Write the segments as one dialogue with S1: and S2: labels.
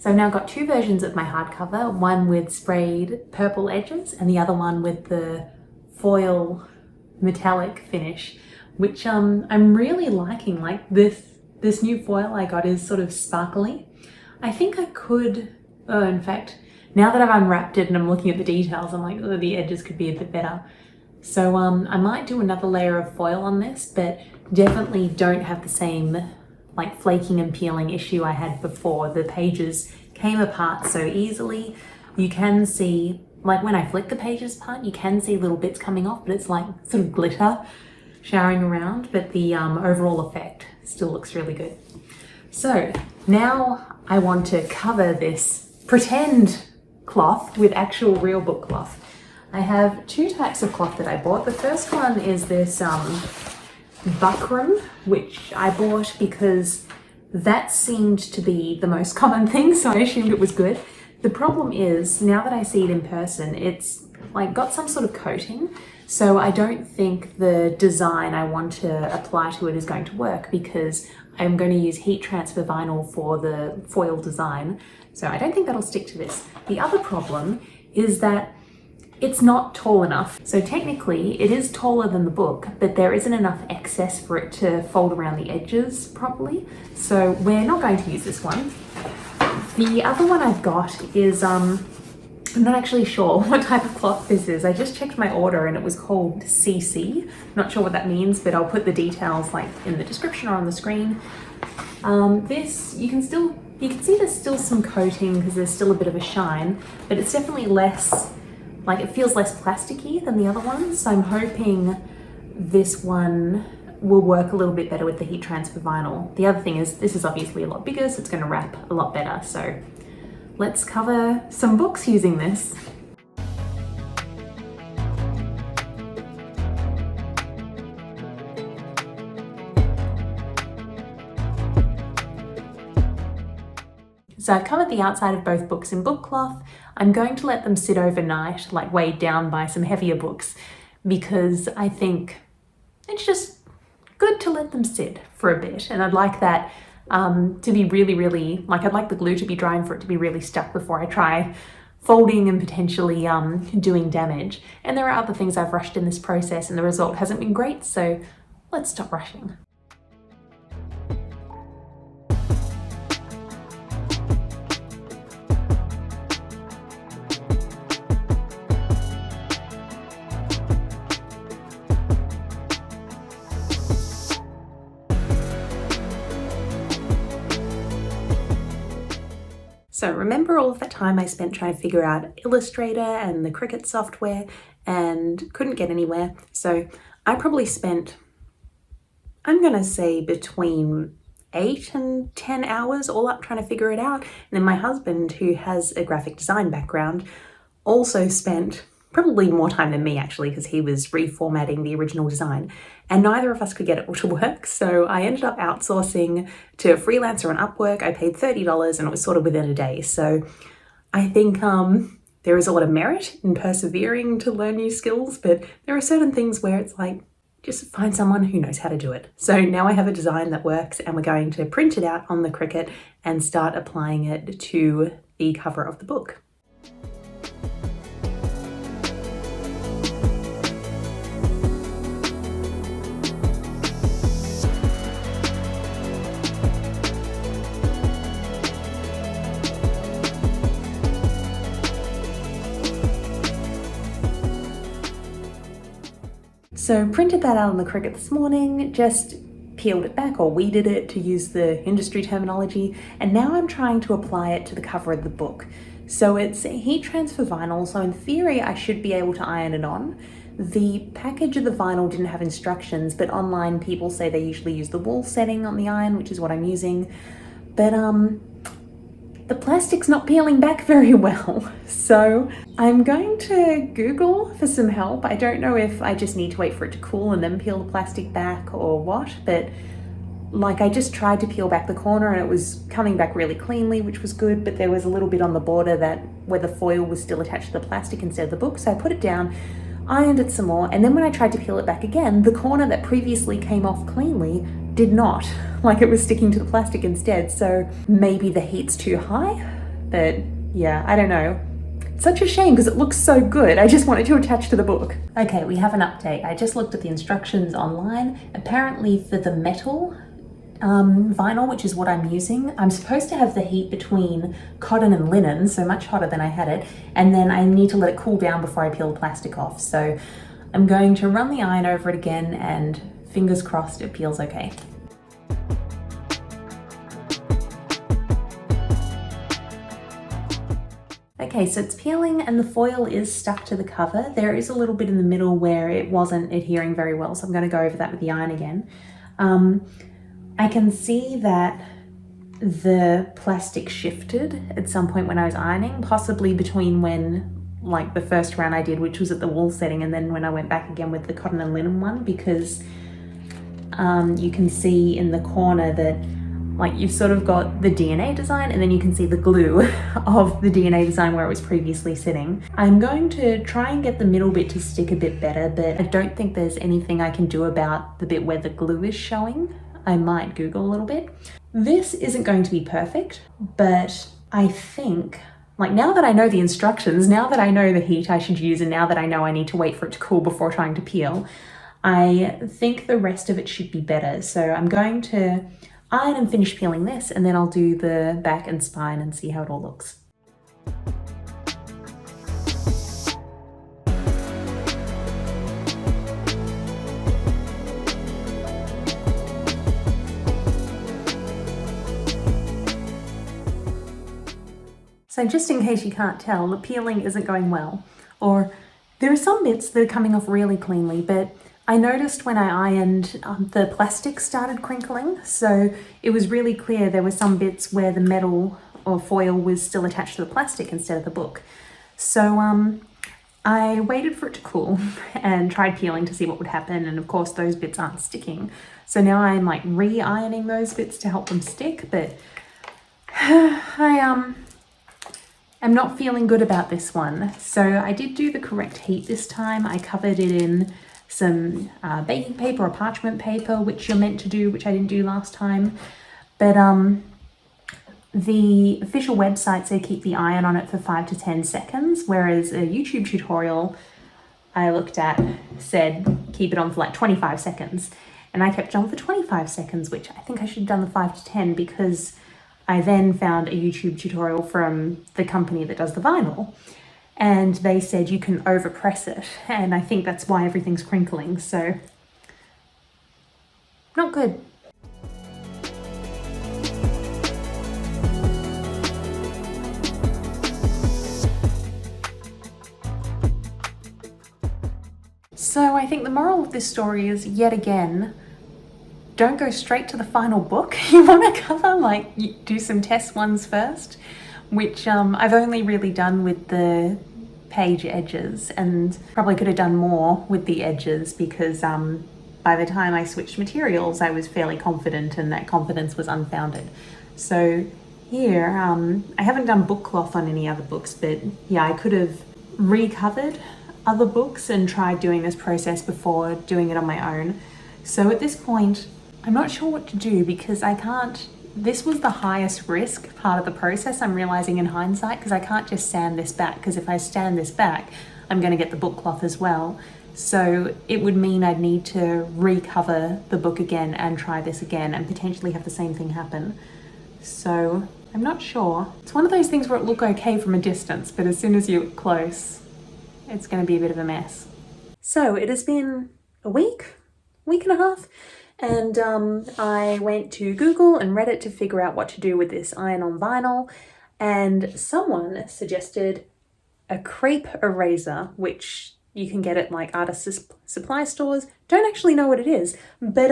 S1: So I've now got two versions of my hardcover, one with sprayed purple edges and the other one with the foil metallic finish, which I'm really liking. Like this new foil I got is sort of sparkly. I think I could, in fact, now that I've unwrapped it and I'm looking at the details, I'm like, oh, the edges could be a bit better. So I might do another layer of foil on this, but definitely don't have the same like flaking and peeling issue I had before. The pages came apart so easily. You can see, like when I flick the pages apart, you can see little bits coming off, but it's like sort of glitter showering around, but the overall effect still looks really good. So now I want to cover this pretend cloth with actual real book cloth. I have two types of cloth that I bought. The first one is this buckram, which I bought because that seemed to be the most common thing, so I assumed it was good. The problem is, now that I see it in person, it's like got some sort of coating, so I don't think the design I want to apply to it is going to work because I'm going to use heat transfer vinyl for the foil design, so I don't think that'll stick to this. The other problem is that it's not tall enough. So technically it is taller than the book, but there isn't enough excess for it to fold around the edges properly. So we're not going to use this one. The other one I've got is, I'm not actually sure what type of cloth this is. I just checked my order and it was called CC. Not sure what that means, but I'll put the details like in the description or on the screen. This, you can see there's still some coating because there's still a bit of a shine, but it's definitely less, like it feels less plasticky than the other ones. So I'm hoping this one will work a little bit better with the heat transfer vinyl. The other thing is this is obviously a lot bigger, so it's going to wrap a lot better. So let's cover some books using this. So I've covered the outside of both books in book cloth. I'm going to let them sit overnight, like weighed down by some heavier books, because I think it's just good to let them sit for a bit. And I'd like that to be really, like I'd like the glue to be dry and for it to be really stuck before I try folding and potentially doing damage. And there are other things I've rushed in this process and the result hasn't been great, so let's stop rushing. So remember all of that time I spent trying to figure out Illustrator and the Cricut software and couldn't get anywhere? So I probably spent, I'm gonna say between 8 and 10 hours all up trying to figure it out. And then my husband, who has a graphic design background, also spent probably more time than me actually, because he was reformatting the original design, and neither of us could get it all to work. So I ended up outsourcing to a freelancer on Upwork. I paid $30 and it was sort of within a day. So I think there is a lot of merit in persevering to learn new skills, but there are certain things where it's like, just find someone who knows how to do it. So now I have a design that works and we're going to print it out on the Cricut and start applying it to the cover of the book. So printed that out on the Cricut this morning, just peeled it back or weeded it to use the industry terminology, and now I'm trying to apply it to the cover of the book. So it's heat transfer vinyl, so in theory I should be able to iron it on. The package of the vinyl didn't have instructions, but online people say they usually use the wool setting on the iron, which is what I'm using. But the plastic's not peeling back very well. So I'm going to Google for some help. I don't know if I just need to wait for it to cool and then peel the plastic back or what, but like I just tried to peel back the corner and it was coming back really cleanly, which was good, but there was a little bit on the border where the foil was still attached to the plastic instead of the book. So I put it down, ironed it some more, and then when I tried to peel it back again, the corner that previously came off cleanly did not, like it was sticking to the plastic instead. So maybe the heat's too high, but yeah, I don't know. Such a shame because it looks so good. I just wanted to attach to the book. Okay, we have an update. I just looked at the instructions online. Apparently for the metal vinyl, which is what I'm using, I'm supposed to have the heat between cotton and linen, so much hotter than I had it, and then I need to let it cool down before I peel the plastic off. So I'm going to run the iron over it again and fingers crossed it peels okay. Okay, so it's peeling and the foil is stuck to the cover. There is a little bit in the middle where it wasn't adhering very well, so I'm going to go over that with the iron again. I can see that the plastic shifted at some point when I was ironing, possibly between when, like the first round I did, which was at the wool setting, and then when I went back again with the cotton and linen one, because you can see in the corner that like you've sort of got the DNA design and then you can see the glue of the DNA design where it was previously sitting. I'm going to try and get the middle bit to stick a bit better, but I don't think there's anything I can do about the bit where the glue is showing. I might Google a little bit. This isn't going to be perfect, but I think, like now that I know the instructions, now that I know the heat I should use, and now that I know I need to wait for it to cool before trying to peel, I think the rest of it should be better. So I'm going to iron and finish peeling this, and then I'll do the back and spine and see how it all looks. So just in case you can't tell, the peeling isn't going well, or there are some bits that are coming off really cleanly, but I noticed when I ironed, the plastic started crinkling, so it was really clear there were some bits where the metal or foil was still attached to the plastic instead of the book. So I waited for it to cool and tried peeling to see what would happen, and of course those bits aren't sticking. So now I'm like re-ironing those bits to help them stick, but I'm not feeling good about this one. So I did do the correct heat this time. I covered it in some baking paper or parchment paper, which you're meant to do, which I didn't do last time. But the official website say keep the iron on it for 5 to 10 seconds, whereas a YouTube tutorial I looked at said keep it on for like 25 seconds. And I kept it on for 25 seconds, which I think I should have done the 5 to 10 because I then found a YouTube tutorial from the company that does the vinyl, and they said you can overpress it, and I think that's why everything's crinkling, so not good. So I think the moral of this story is, yet again, don't go straight to the final book. You want to cover, like, do some test ones first, which I've only really done with the page edges, and probably could have done more with the edges because by the time I switched materials, I was fairly confident, and that confidence was unfounded. So here, I haven't done bookcloth on any other books, but yeah, I could have recovered other books and tried doing this process before doing it on my own. So at this point, I'm not sure what to do because I can't, this was the highest risk part of the process, I'm realizing in hindsight, because I can't just sand this back, because if I stand this back, I'm going to get the book cloth as well. So it would mean I'd need to recover the book again and try this again and potentially have the same thing happen. So I'm not sure. It's one of those things where it look okay from a distance, but as soon as you look close, it's going to be a bit of a mess. So it has been a week and a half, and I went to Google and Reddit to figure out what to do with this iron-on vinyl, and someone suggested a crepe eraser, which you can get at like artist supply stores. Don't actually know what it is, but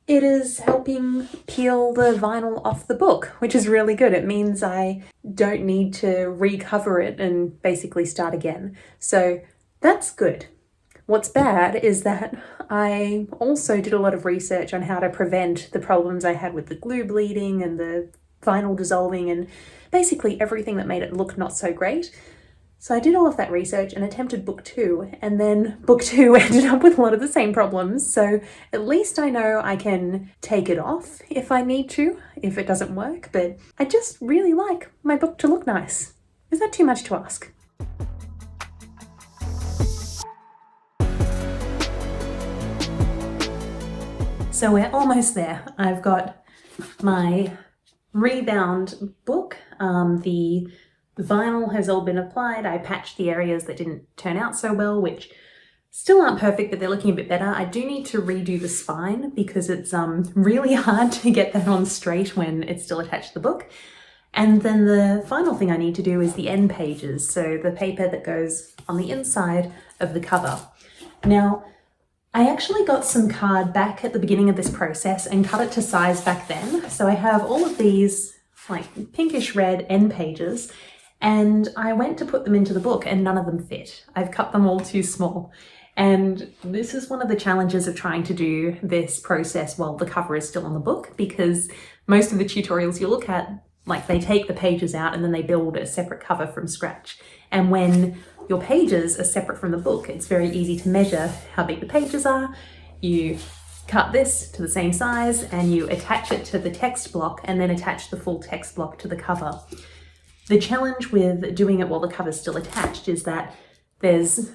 S1: it is helping peel the vinyl off the book, which is really good. It means I don't need to recover it and basically start again. So that's good. What's bad is that I also did a lot of research on how to prevent the problems I had with the glue bleeding and the vinyl dissolving and basically everything that made it look not so great. So I did all of that research and attempted book 2, and then book 2 ended up with a lot of the same problems. So at least I know I can take it off if I need to, if it doesn't work, but I just really like my book to look nice. Is that too much to ask? So we're almost there. I've got my rebound book. The vinyl has all been applied. I patched the areas that didn't turn out so well, which still aren't perfect, but they're looking a bit better. I do need to redo the spine because it's really hard to get that on straight when it's still attached to the book. And then the final thing I need to do is the end pages, so the paper that goes on the inside of the cover. Now, I actually got some card back at the beginning of this process and cut it to size back then. So I have all of these like pinkish red end pages, and I went to put them into the book and none of them fit. I've cut them all too small. And this is one of the challenges of trying to do this process while the cover is still on the book, because most of the tutorials you look at, like they take the pages out and then they build a separate cover from scratch. And when your pages are separate from the book, it's very easy to measure how big the pages are. You cut this to the same size and you attach it to the text block and then attach the full text block to the cover. The challenge with doing it while the cover's still attached is that there's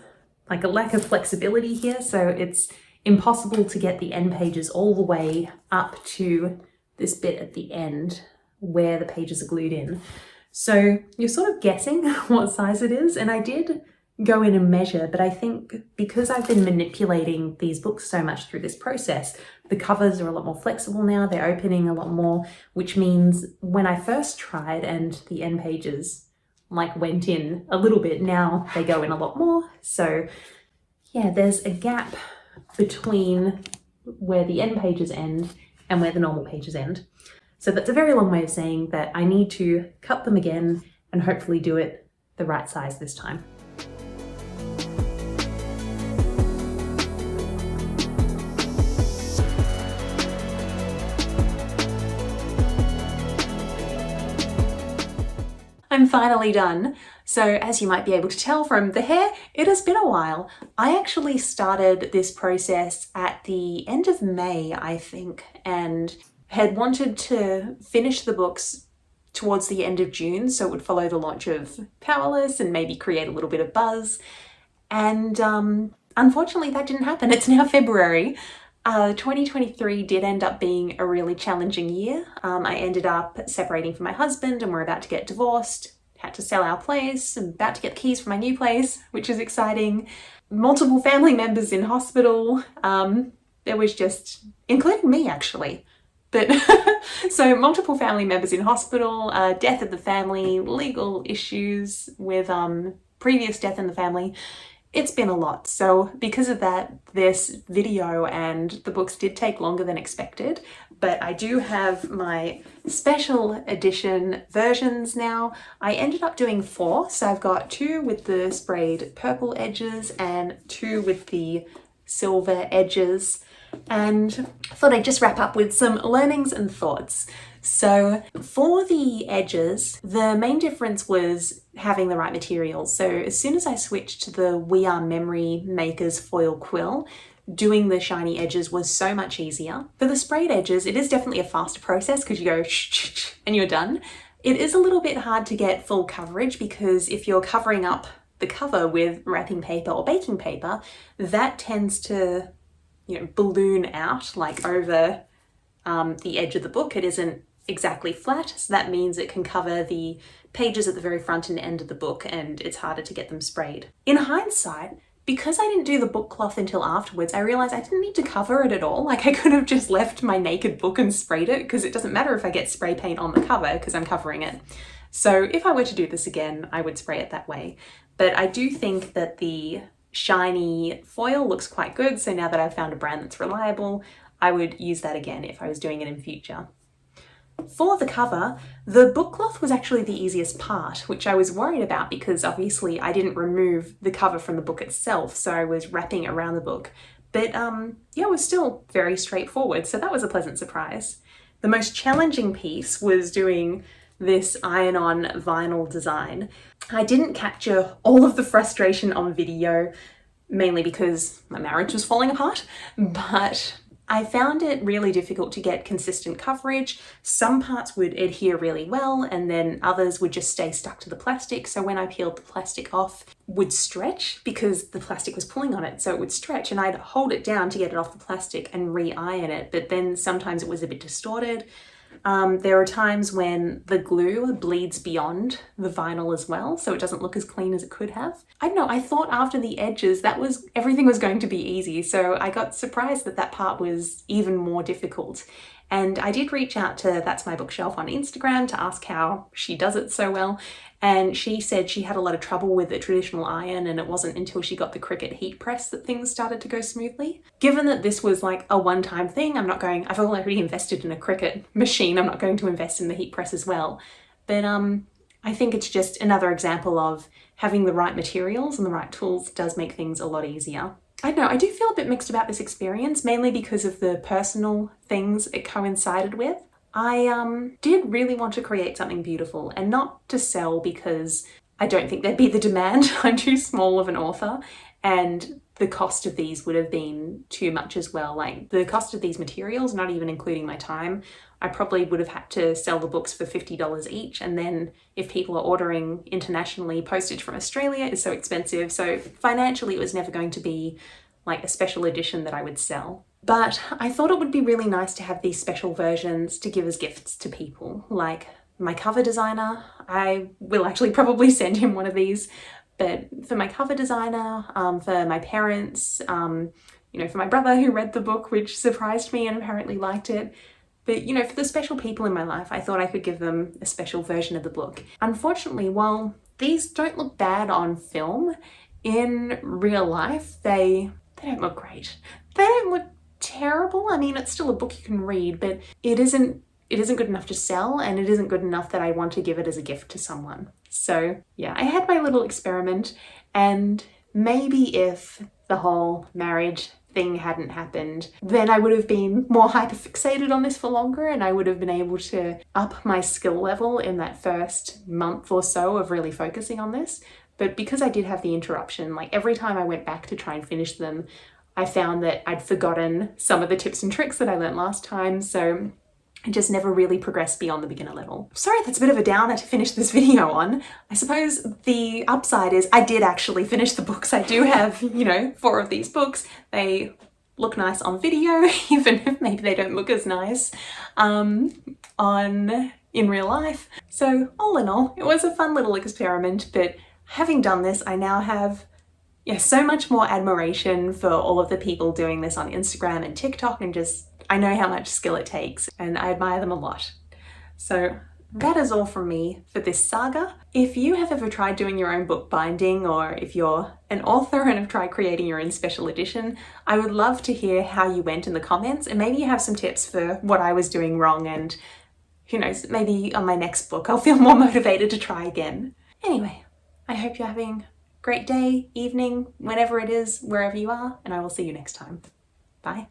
S1: like a lack of flexibility here, so it's impossible to get the end pages all the way up to this bit at the end where the pages are glued in. So you're sort of guessing what size it is, and I did go in and measure, but I think because I've been manipulating these books so much through this process, the covers are a lot more flexible now, they're opening a lot more, which means when I first tried and the end pages like went in a little bit, now they go in a lot more. So yeah, there's a gap between where the end pages end and where the normal pages end. So that's a very long way of saying that I need to cut them again and hopefully do it the right size this time. I'm finally done. So as you might be able to tell from the hair, it has been a while. I actually started this process at the end of May, I think, and had wanted to finish the books towards the end of June, so it would follow the launch of Powerless and maybe create a little bit of buzz. And unfortunately that didn't happen. It's now February. 2023 did end up being a really challenging year. I ended up separating from my husband and we're about to get divorced, had to sell our place, I'm about to get the keys for my new place, which is exciting. Multiple family members in hospital. There was just, including me actually. But so multiple family members in hospital, death of the family, legal issues with previous death in the family. It's been a lot. So because of that, this video and the books did take longer than expected, but I do have my special edition versions now. I ended up doing 4. So I've got 2 with the sprayed purple edges and 2 with the silver edges. And I thought I'd just wrap up with some learnings and thoughts. So for the edges, the main difference was having the right materials. So as soon as I switched to the We Are Memory Makers foil quill, doing the shiny edges was so much easier. For the sprayed edges, it is definitely a faster process because you go shh and you're done. It is a little bit hard to get full coverage because if you're covering up the cover with wrapping paper or baking paper, that tends to balloon out like over the edge of the book. It isn't exactly flat, so that means it can cover the pages at the very front and end of the book and it's harder to get them sprayed. In hindsight, because I didn't do the book cloth until afterwards, I realized I didn't need to cover it at all. Like I could have just left my naked book and sprayed it because it doesn't matter if I get spray paint on the cover because I'm covering it. So if I were to do this again, I would spray it that way. But I do think that the shiny foil looks quite good. So now that I've found a brand that's reliable, I would use that again if I was doing it in future. For the cover, the book cloth was actually the easiest part, which I was worried about because obviously I didn't remove the cover from the book itself, so I was wrapping it around the book. But yeah, it was still very straightforward, so that was a pleasant surprise. The most challenging piece was doing this iron-on vinyl design. I didn't capture all of the frustration on video, mainly because my marriage was falling apart, but I found it really difficult to get consistent coverage. Some parts would adhere really well, and then others would just stay stuck to the plastic. So when I peeled the plastic off, it would stretch because the plastic was pulling on it. So it would stretch, and I'd hold it down to get it off the plastic and re-iron it. But then sometimes it was a bit distorted. There are times when the glue bleeds beyond the vinyl as well, so it doesn't look as clean as it could have. I don't know, I thought after the edges everything was going to be easy, so I got surprised that that part was even more difficult. And I did reach out to That's My Bookshelf on Instagram to ask how she does it so well. And she said she had a lot of trouble with a traditional iron, and it wasn't until she got the Cricut heat press that things started to go smoothly. Given that this was like a one-time thing, I've already invested in a Cricut machine, I'm not going to invest in the heat press as well. But I think it's just another example of having the right materials and the right tools does make things a lot easier. I don't know, I do feel a bit mixed about this experience, mainly because of the personal things it coincided with. I did really want to create something beautiful, and not to sell because I don't think there'd be the demand. I'm too small of an author, and the cost of these would have been too much as well. Like the cost of these materials, not even including my time, I probably would have had to sell the books for $50 each. And then if people are ordering internationally, postage from Australia is so expensive. So financially, it was never going to be like a special edition that I would sell. But I thought it would be really nice to have these special versions to give as gifts to people. Like my cover designer, I will actually probably send him one of these. But for my cover designer, for my parents, for my brother who read the book, which surprised me and apparently liked it. But, for the special people in my life, I thought I could give them a special version of the book. Unfortunately, while these don't look bad on film, in real life, they don't look great. They don't look terrible. I mean, it's still a book you can read, but it isn't good enough to sell, and it isn't good enough that I want to give it as a gift to someone. So yeah, I had my little experiment, and maybe if the whole marriage thing hadn't happened, then I would have been more hyperfixated on this for longer, and I would have been able to up my skill level in that first month or so of really focusing on this. But because I did have the interruption, like every time I went back to try and finish them, I found that I'd forgotten some of the tips and tricks that I learned last time, so I just never really progressed beyond the beginner level. Sorry, that's a bit of a downer to finish this video on. I suppose the upside is I did actually finish the books. I do have, 4 of these books. They look nice on video, even if maybe they don't look as nice in real life. So all in all, it was a fun little experiment, but having done this, I now have so much more admiration for all of the people doing this on Instagram and TikTok, and I know how much skill it takes, and I admire them a lot. So that is all from me for this saga. If you have ever tried doing your own bookbinding, or if you're an author and have tried creating your own special edition, I would love to hear how you went in the comments, and maybe you have some tips for what I was doing wrong, and who knows, maybe on my next book I'll feel more motivated to try again. Anyway, I hope you're having a great day, evening, whenever it is, wherever you are, and I will see you next time. Bye.